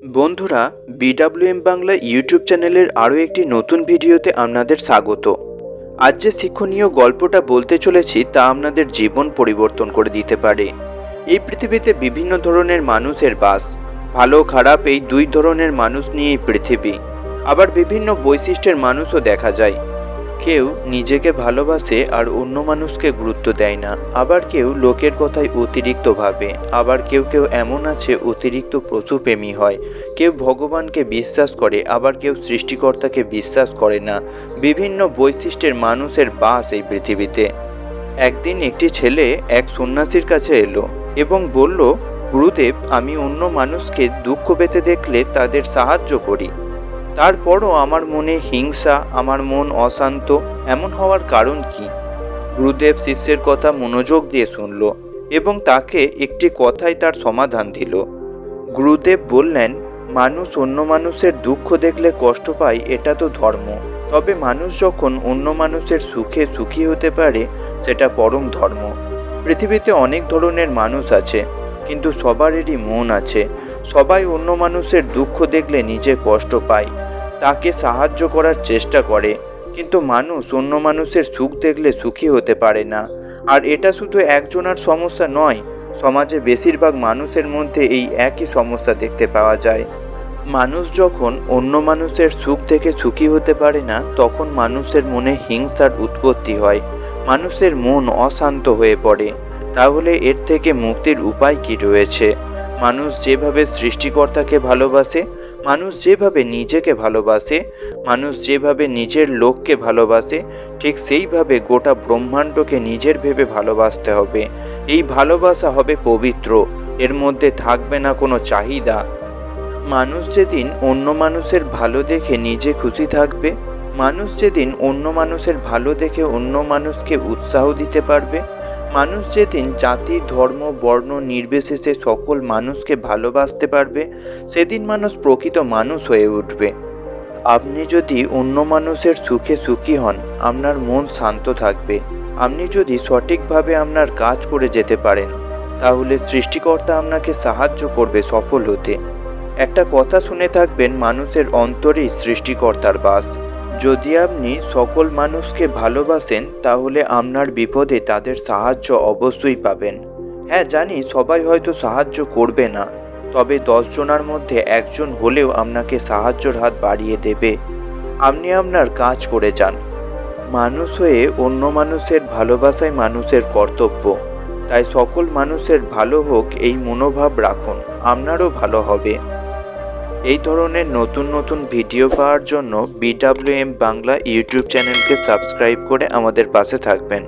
বন্ধুরা, বিডব্লিউএম বাংলা ইউটিউব চ্যানেলের আরও একটি নতুন ভিডিওতে আপনাদের স্বাগত। আজ যে শিক্ষণীয় গল্পটা বলতে চলেছি তা আপনাদের জীবন পরিবর্তন করে দিতে পারে। এই পৃথিবীতে বিভিন্ন ধরনের মানুষের বাস। ভালো খারাপ এই দুই ধরনের মানুষ নিয়েই পৃথিবী। আবার বিভিন্ন বৈশিষ্ট্যের মানুষও দেখা যায়। কেউ নিজেকে ভালোবাসে আর অন্য মানুষকে গুরুত্ব দেয় না। আবার কেউ লোকের কথায় অতিরিক্ত ভাবে। আবার কেউ কেউ এমন আছে অতিরিক্ত পশুপ্রেমী হয়। কেউ ভগবানকে বিশ্বাস করে, আবার কেউ সৃষ্টিকর্তাকে বিশ্বাস করে না। বিভিন্ন বৈশিষ্ট্যের মানুষের বাস এই পৃথিবীতে। একদিন একটি ছেলে এক সন্ন্যাসীর কাছে এলো এবং বলল, গুরুদেব, আমি অন্য মানুষকে দুঃখ পেতে দেখলে তাদের সাহায্য করি। তারপরও আমার মনে হিংসা, আমার মন অশান্ত, এমন হওয়ার কারণ কি? গুরুদেব শিষ্যের কথা মনোযোগ দিয়ে শুনল এবং তাকে একটি কথায় তার সমাধান দিল। গুরুদেব বললেন, মানুষ অন্য মানুষের দুঃখ দেখলে কষ্ট পায়, এটা তো ধর্ম। তবে মানুষ যখন অন্য মানুষের সুখে সুখী হতে পারে, সেটা পরম ধর্ম। পৃথিবীতে অনেক ধরনের মানুষ আছে, কিন্তু সবারই মন আছে। সবাই অন্য মানুষের দুঃখ দেখলে নিজে কষ্ট পায়, তাকে সাহায্য করার চেষ্টা করে, কিন্তু মানুষ অন্য মানুষের সুখ দেখলে সুখী হতে পারে না। আর এটা শুধু একজনের সমস্যা নয়, সমাজে বেশিরভাগ মানুষের মধ্যে এই একই সমস্যা দেখতে পাওয়া যায়। মানুষ যখন অন্য মানুষের সুখ থেকে সুখী হতে পারে না, তখন মানুষের মনে হিংসার উৎপত্তি হয়। মানুষের মন অশান্ত হয়ে পড়ে। তাহলে এর থেকে মুক্তির উপায় কি রয়েছে? মানুষ যেভাবে সৃষ্টিকর্তাকে ভালোবাসে, মানুষ যেভাবে নিজেকে ভালোবাসে, মানুষ যেভাবে নিজের লোককে ভালোবাসে, ঠিক সেইভাবে গোটা ব্রহ্মাণ্ডকে নিজের ভেবে ভালোবাসতে হবে। এই ভালোবাসা হবে পবিত্র, এর মধ্যে থাকবে না কোনো চাহিদা। মানুষ যেদিন অন্য মানুষের ভালো দেখে নিজে খুশি থাকবে, মানুষ যেদিন অন্য মানুষের ভালো দেখে অন্য মানুষকে উৎসাহ দিতে পারবে, মানুষ যেদিন জাতি, ধর্ম, বর্ণ নির্বিশেষে সকল মানুষকে ভালোবাসতে পারবে, সেদিন মানুষ প্রকৃত মানুষ হয়ে উঠবে। আপনি যদি অন্য মানুষের সুখে সুখী হন, আপনার মন শান্ত থাকবে। আপনি যদি সঠিকভাবে আপনার কাজ করে যেতে পারেন, তাহলে সৃষ্টিকর্তা আপনাকে সাহায্য করবে সফল হতে। একটা কথা শুনে থাকবেন, মানুষের অন্তরেই সৃষ্টিকর্তার বাস। যদি আপনি সকল মানুষকে ভালোবাসেন, তাহলে আপনার বিপদে তাদের সাহায্য অবশ্যই পাবেন। হ্যাঁ, জানি সবাই হয়তো সাহায্য করবে না, তবে 10 জনের মধ্যে একজন হলেও আপনাকে সাহায্যের হাত বাড়িয়ে দেবে। আপনি আপনার কাজ করে যান। মানুষ হয়ে অন্য মানুষের ভালোবাসাই মানুষের কর্তব্য। তাই সকল মানুষের ভালো হোক, এই মনোভাব রাখুন, আপনারও ভালো হবে। এই ধরনের নতুন নতুন ভিডিও পাওয়ার জন্য বিডব্লিউএম বাংলা ইউটিউব চ্যানেলকে সাবস্ক্রাইব করে আমাদের পাশে থাকবেন।